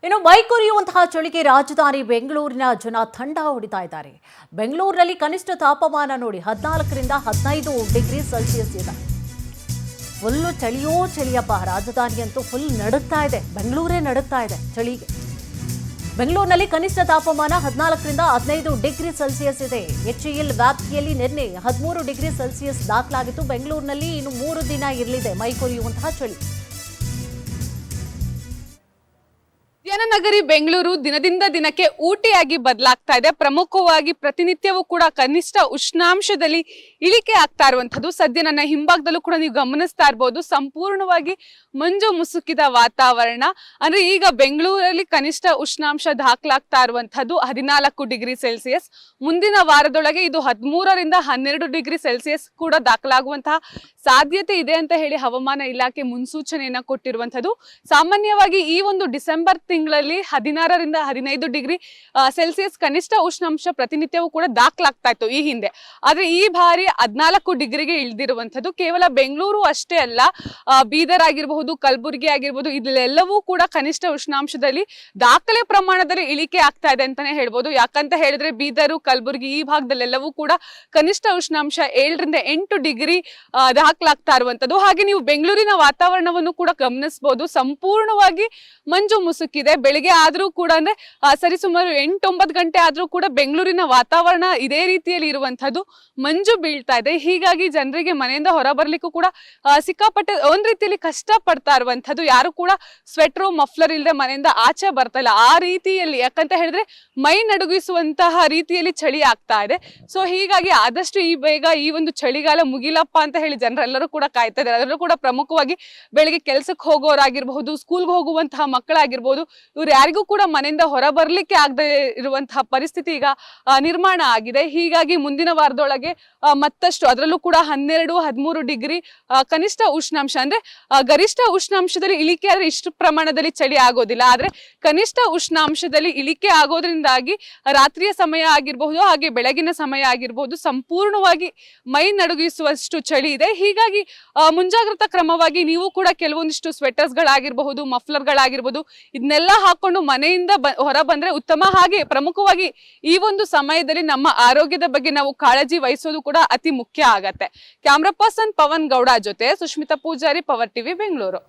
ಇನ್ನು ಮೈಕೊರೆಯುವಂತಹ ಚಳಿಗೆ ರಾಜಧಾನಿ ಬೆಂಗಳೂರಿನ ಜನ ಥಂಡ ಹೊಡಿತಾ ಇದ್ದಾರೆ. ಬೆಂಗಳೂರಿನಲ್ಲಿ ಕನಿಷ್ಠ ತಾಪಮಾನ ನೋಡಿ 14ರಿಂದ 15 ಡಿಗ್ರಿ ಸೆಲ್ಸಿಯಸ್ ಇದೆ. ಫುಲ್ಲು ಚಳಿಯಪ್ಪ. ರಾಜಧಾನಿ ಅಂತೂ ಫುಲ್ ನಡುಗ್ತಾ ಇದೆ. ಬೆಂಗಳೂರೇ ನಡುಗ್ತಾ ಇದೆ ಚಳಿಗೆ. ಬೆಂಗಳೂರಿನಲ್ಲಿ ಕನಿಷ್ಠ ತಾಪಮಾನ 14ರಿಂದ 15 ಡಿಗ್ರಿ ಸೆಲ್ಸಿಯಸ್ ಇದೆ. ಎಚ್ಎಎಲ್ ವ್ಯಾಪ್ತಿಯಲ್ಲಿ ನಿನ್ನೆ 13 ಡಿಗ್ರಿ ಸೆಲ್ಸಿಯಸ್ ದಾಖಲಾಗಿತ್ತು. ಬೆಂಗಳೂರಿನಲ್ಲಿ ಇನ್ನು 3 ದಿನ ಇರಲಿದೆ ಮೈಕೊರೆಯುವಂತಹ ಚಳಿ. ನಗರಿ ಬೆಂಗಳೂರು ದಿನದಿಂದ ದಿನಕ್ಕೆ ಊಟಿಯಾಗಿ ಬದಲಾಗ್ತಾ ಇದೆ. ಪ್ರಮುಖವಾಗಿ ಪ್ರತಿನಿತ್ಯವೂ ಕೂಡ ಕನಿಷ್ಠ ಉಷ್ಣಾಂಶದಲ್ಲಿ ಇಳಿಕೆ ಆಗ್ತಾ ಇರುವಂತದ್ದು ಸದ್ಯ ನನ್ನ ಹಿಂಭಾಗದಲ್ಲೂ ಕೂಡ ನೀವು ಗಮನಿಸ್ತಾ ಇರಬಹುದು. ಸಂಪೂರ್ಣವಾಗಿ ಮಂಜು ಮುಸುಕಿದ ವಾತಾವರಣ. ಅಂದ್ರೆ ಈಗ ಬೆಂಗಳೂರಲ್ಲಿ ಕನಿಷ್ಠ ಉಷ್ಣಾಂಶ ದಾಖಲಾಗ್ತಾ ಇರುವಂತದ್ದು 14 ಡಿಗ್ರಿ ಸೆಲ್ಸಿಯಸ್. ಮುಂದಿನ ವಾರದೊಳಗೆ ಇದು 13ರಿಂದ 12 ಡಿಗ್ರಿ ಸೆಲ್ಸಿಯಸ್ ಕೂಡ ದಾಖಲಾಗುವಂತಹ ಸಾಧ್ಯತೆ ಇದೆ ಅಂತ ಹೇಳಿ ಹವಾಮಾನ ಇಲಾಖೆ ಮುನ್ಸೂಚನೆಯನ್ನ ಕೊಟ್ಟಿರುವಂತದ್ದು. ಸಾಮಾನ್ಯವಾಗಿ ಈ ಒಂದು ಡಿಸೆಂಬರ್ ತಿಂಗಳಲ್ಲಿ 16ರಿಂದ 15 ಡಿಗ್ರಿ ಸೆಲ್ಸಿಯಸ್ ಕನಿಷ್ಠ ಉಷ್ಣಾಂಶ ಪ್ರತಿನಿತ್ಯವೂ ಕೂಡ ದಾಖಲಾಗ್ತಾ ಇತ್ತು ಈ ಹಿಂದೆ. ಆದ್ರೆ ಈ ಬಾರಿ 14 ಡಿಗ್ರಿಗೆ ಇಳಿದಿರುವಂತದ್ದು. ಕೇವಲ ಬೆಂಗಳೂರು ಅಷ್ಟೇ ಅಲ್ಲ, ಬೀದರ್ ಆಗಿರಬಹುದು, ಕಲಬುರಗಿ ಆಗಿರ್ಬೋದು, ಇಲ್ಲೆಲ್ಲವೂ ಕೂಡ ಕನಿಷ್ಠ ಉಷ್ಣಾಂಶದಲ್ಲಿ ದಾಖಲೆ ಪ್ರಮಾಣದಲ್ಲಿ ಇಳಿಕೆ ಆಗ್ತಾ ಇದೆ ಅಂತಾನೆ ಹೇಳ್ಬೋದು. ಯಾಕಂತ ಹೇಳಿದ್ರೆ ಬೀದರು, ಕಲಬುರಗಿ ಈ ಭಾಗದಲ್ಲೆಲ್ಲವೂ ಕೂಡ ಕನಿಷ್ಠ ಉಷ್ಣಾಂಶ 7ರಿಂದ 8 ಡಿಗ್ರಿ ದಾಖಲಾಗ್ತಾ ಇರುವಂತದ್ದು. ಹಾಗೆ ನೀವು ಬೆಂಗಳೂರಿನ ವಾತಾವರಣವನ್ನು ಕೂಡ ಗಮನಿಸಬಹುದು. ಸಂಪೂರ್ಣವಾಗಿ ಮಂಜು ಮುಸುಕಿದೆ. ಬೆಳಿಗ್ಗೆ ಆದ್ರೂ ಕೂಡ ಅಂದ್ರೆ ಸರಿಸುಮಾರು 8-9 ಗಂಟೆ ಆದ್ರೂ ಕೂಡ ಬೆಂಗಳೂರಿನ ವಾತಾವರಣ ಇದೇ ರೀತಿಯಲ್ಲಿ ಇರುವಂತದ್ದು. ಮಂಜು ಬೀಳ್ತಾ ಇದೆ. ಹೀಗಾಗಿ ಜನರಿಗೆ ಮನೆಯಿಂದ ಹೊರ ಬರ್ಲಿಕ್ಕೂ ಕೂಡ ಸಿಕ್ಕಾಪಟ್ಟೆ ಒಂದ್ ರೀತಿಯಲ್ಲಿ ಕಷ್ಟ ಪಡ್ತಾ ಇರುವಂತದ್ದು. ಯಾರು ಕೂಡ ಸ್ವೆಟರ್ ಮಫ್ಲರ್ ಇಲ್ಲದೆ ಮನೆಯಿಂದ ಆಚೆ ಬರ್ತಾ ಇಲ್ಲ ಆ ರೀತಿಯಲ್ಲಿ. ಯಾಕಂತ ಹೇಳಿದ್ರೆ ಮೈ ನಡುಗಿಸುವಂತಹ ರೀತಿಯಲ್ಲಿ ಚಳಿ ಆಗ್ತಾ ಇದೆ. ಸೊ ಹೀಗಾಗಿ ಆದಷ್ಟು ಬೇಗ ಈ ಒಂದು ಚಳಿಗಾಲ ಮುಗಿಲಪ್ಪ ಅಂತ ಹೇಳಿ ಜನರೆಲ್ಲರೂ ಕೂಡ ಕಾಯ್ತಾ ಇದ್ದಾರೆ. ಅದರಲ್ಲೂ ಕೂಡ ಪ್ರಮುಖವಾಗಿ ಬೆಳಿಗ್ಗೆ ಕೆಲ್ಸಕ್ಕೆ ಹೋಗೋರಾಗಿರ್ಬಹುದು, ಸ್ಕೂಲ್ಗೆ ಹೋಗುವಂತಹ ಮಕ್ಕಳಾಗಿರ್ಬೋದು, ಇವ್ರು ಯಾರಿಗೂ ಕೂಡ ಮನೆಯಿಂದ ಹೊರ ಬರ್ಲಿಕ್ಕೆ ಆಗದೆ ಇರುವಂತಹ ಪರಿಸ್ಥಿತಿ ಈಗ ನಿರ್ಮಾಣ ಆಗಿದೆ. ಹೀಗಾಗಿ ಮುಂದಿನ ವಾರದೊಳಗೆ ಮತ್ತಷ್ಟು ಅದರಲ್ಲೂ ಕೂಡ 12-13 ಡಿಗ್ರಿ ಕನಿಷ್ಠ ಉಷ್ಣಾಂಶ ಅಂದ್ರೆ ಗರಿಷ್ಠ ಉಷ್ಣಾಂಶದಲ್ಲಿ ಇಳಿಕೆ ಆದ್ರೆ ಇಷ್ಟು ಪ್ರಮಾಣದಲ್ಲಿ ಚಳಿ ಆಗೋದಿಲ್ಲ. ಆದ್ರೆ ಕನಿಷ್ಠ ಉಷ್ಣಾಂಶದಲ್ಲಿ ಇಳಿಕೆ ಆಗೋದ್ರಿಂದಾಗಿ ರಾತ್ರಿಯ ಸಮಯ ಆಗಿರಬಹುದು, ಹಾಗೆ ಬೆಳಗಿನ ಸಮಯ ಆಗಿರಬಹುದು, ಸಂಪೂರ್ಣವಾಗಿ ಮೈ ನಡುಗಿಸುವಷ್ಟು ಚಳಿ ಇದೆ. ಹೀಗಾಗಿ ಮುಂಜಾಗ್ರತಾ ಕ್ರಮವಾಗಿ ನೀವು ಕೂಡ ಕೆಲವೊಂದಿಷ್ಟು ಸ್ವೆಟರ್ಸ್ ಗಳಾಗಿರಬಹುದು, ಮಫ್ಲರ್ ಗಳಾಗಿರ್ಬಹುದು, ಇದನ್ನೆಲ್ಲ ಹಾಕೊಂಡು ಮನೆಯಿಂದ ಹೊರ ಬಂದ್ರೆ ಉತ್ತಮ. ಹಾಗೆ ಪ್ರಮುಖವಾಗಿ ಈ ಒಂದು ಸಮಯದಲ್ಲಿ ನಮ್ಮ ಆರೋಗ್ಯದ ಬಗ್ಗೆ ನಾವು ಕಾಳಜಿ ವಹಿಸೋದು ಕೂಡ ಅತಿ ಮುಖ್ಯ ಆಗತ್ತೆ. ಕ್ಯಾಮ್ರಾ ಪರ್ಸನ್ ಪವನ್ ಗೌಡ ಜೊತೆ ಸುಷ್ಮಿತಾ ಪೂಜಾರಿ, ಪವರ್ ಟಿವಿ, ಬೆಂಗಳೂರು.